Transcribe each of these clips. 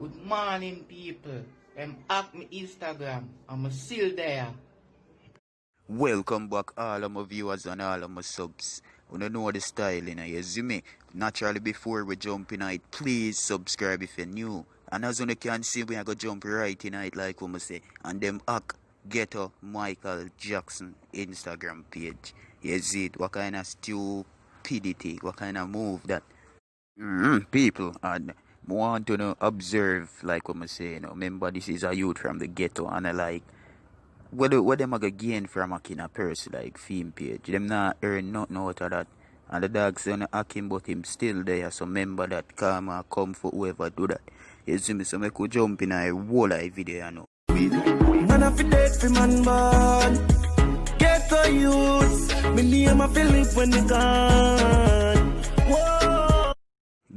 Good morning, people. Hack me Instagram. I'm still there. Welcome back all of my viewers and all of my subs. You don't know the style, you see me? Naturally, before we jump in it, please subscribe if you're new. And as you can see, we are going to jump right in it, like we say. And them hack Ghetto Michael Jackson Instagram page. You see it? What kind of stupidity, what kind of move that? People, and I want to observe, like what I say, remember this is a youth from the ghetto, and I like, what them a go gain from a kind of person like Fame page? Them not earn nothing out of that. And the dog saying hack him, but him still there. So remember that karma come for whoever do that. You see me, so I could jump in a whole live video, Man, I feel dead for man born. Ghetto youth, me name a Philip when you gone. Whoa.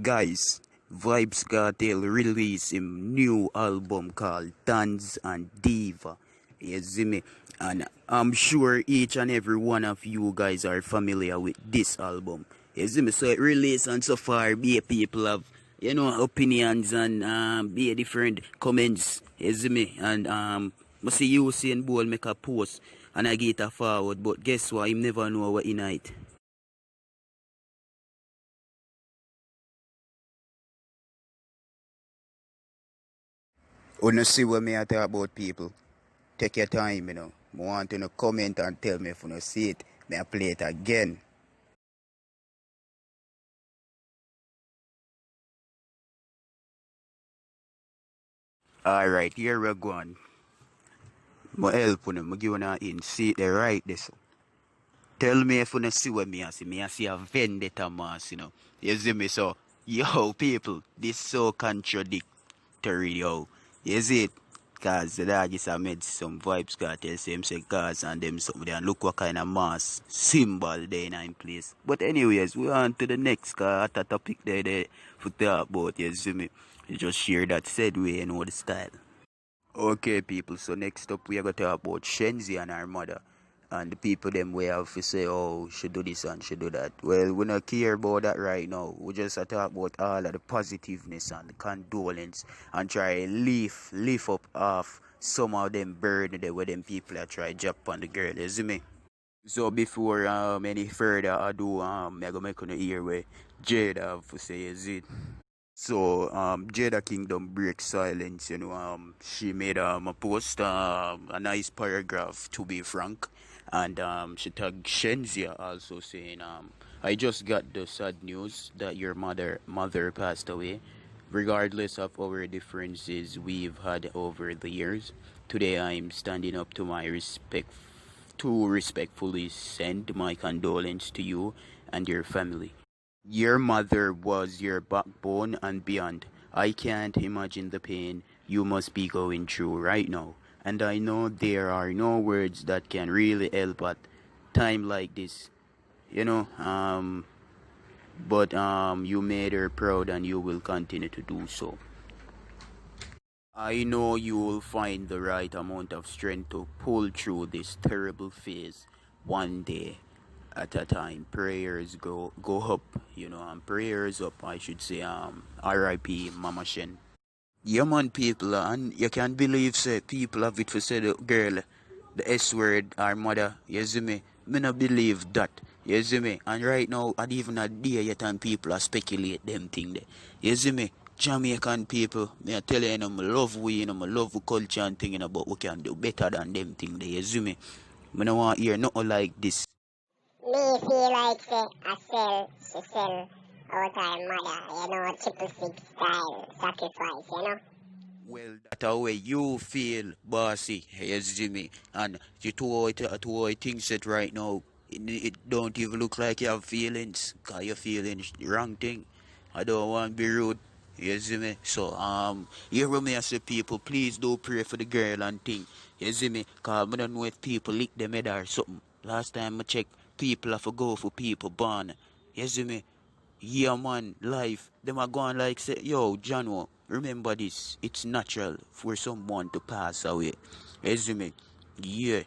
Guys, Vybz Kartel released him new album called Dons And Divas. You see me? And I'm sure each and every one of you guys are familiar with this album. You see me? So it released, and so far, people have, opinions and be different comments. You see me? And I see you saying Bull make a post and I get a forward, but guess what? Him never know what in it. Wanna see what me I talk about, people? Take your time, I want you to comment and tell me if you see it. May I play it again. Alright, here we go on. I help you, I give you a hint. See it there, right this. Tell me if you see what me I see. Me I see a vendetta mass, You see me? So, yo, people, this so contradictory, yo. You see it? Cause the dog just made some Vybz Kartel say him say cars and them something and look what kind of mass symbol they in place. But anyways, we on to the next car at a topic there for talk about, you see me. You just share that said way, the style. Okay people, so next up we are gonna talk about Shenseea and her mother. And the people them we have to say, oh, she do this and she do that. Well, we don't care about that right now. We just talk about all of the positiveness and the condolence and try lift up off some of them burden there where them people are try jump on the girl, you see me? So before any further ado, I'm gonna make on the ear where Jada have to say, is it? So Jada Kingdom breaks silence, she made a post, a nice paragraph to be frank, and she tagged Shenseea also saying, I just got the sad news that your mother passed away. Regardless of our differences we've had over the years, today I'm standing up to respectfully send my condolence to you and your family. Your mother was your backbone and beyond. I can't imagine the pain you must be going through right now. And I know there are no words that can really help at time like this. But you made her proud and you will continue to do so. I know you will find the right amount of strength to pull through this terrible phase one day at a time. Prayers go up, and prayers up, I should say, R.I.P. Mama Shen. Yeah man, people, and you can't believe say people have it for say the girl, the S word, our mother, you see me? Me not believe that, you see me? And right now, and even a day yet and people are speculate them thing there. You see me? Jamaican people, me I tell you, I love we, I love the culture and thing, but we can do better than them thing there, you see me? Me don't want to hear nothing like this. Me feel like say she sell out her mother, triple six style sacrifice, Well, that's how way you feel, bossy, you see me? And you two things that right now, it don't even look like you have feelings, cause you're feeling the wrong thing. I don't want to be rude, you see me? So, hear what me I say, people, please do pray for the girl and thing, you see me? Cause I don't know if people lick them head or something. Last time I checked, people have to go for people born, you see me? Yeah man, life, them are going like say, yo, Jano, remember this, it's natural for someone to pass away. You see me? Yeah.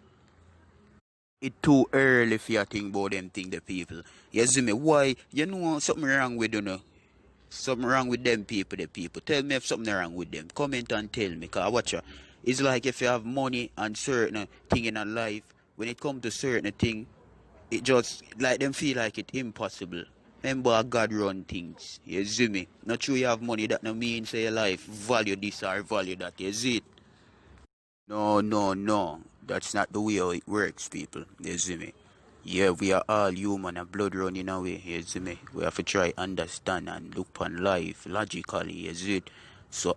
It's too early for you think about them thing the people. You see me? Why? You know something wrong with you know? Something wrong with them people, the people. Tell me if something wrong with them. Comment and tell me. Because watch ya. It's like if you have money and certain thing in a life, when it comes to certain thing, it just like them feel like it impossible. Remember God run things. You see me? Not true you have money, that no mean say your life value this or value that. You see it? No, no, no. That's not the way how it works, people. You see me? Yeah, we are all human and blood running away. You see me? We have to try understand and look upon life logically. You see it? So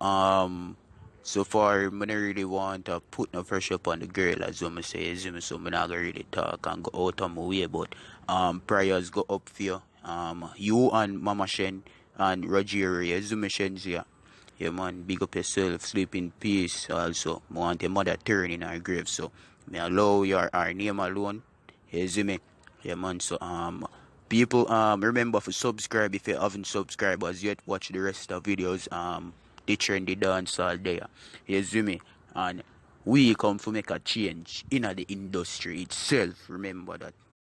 far, I don't really want to put no pressure upon the girl, as I say, you see me? So I'm not gonna really talk and go out of my way, but prayers go up for you. You and Mama Shen and Rogeria, you see me, Shenseea? Yeah, man, big up yourself, sleep in peace. Also, I want your mother turn in her grave, so may allow our name alone. You see me? Yeah, man. So people remember to subscribe if you haven't subscribed as yet. Watch the rest of the videos. The trendy dance all there. You see me? And we come to make a change in the industry itself. Remember that.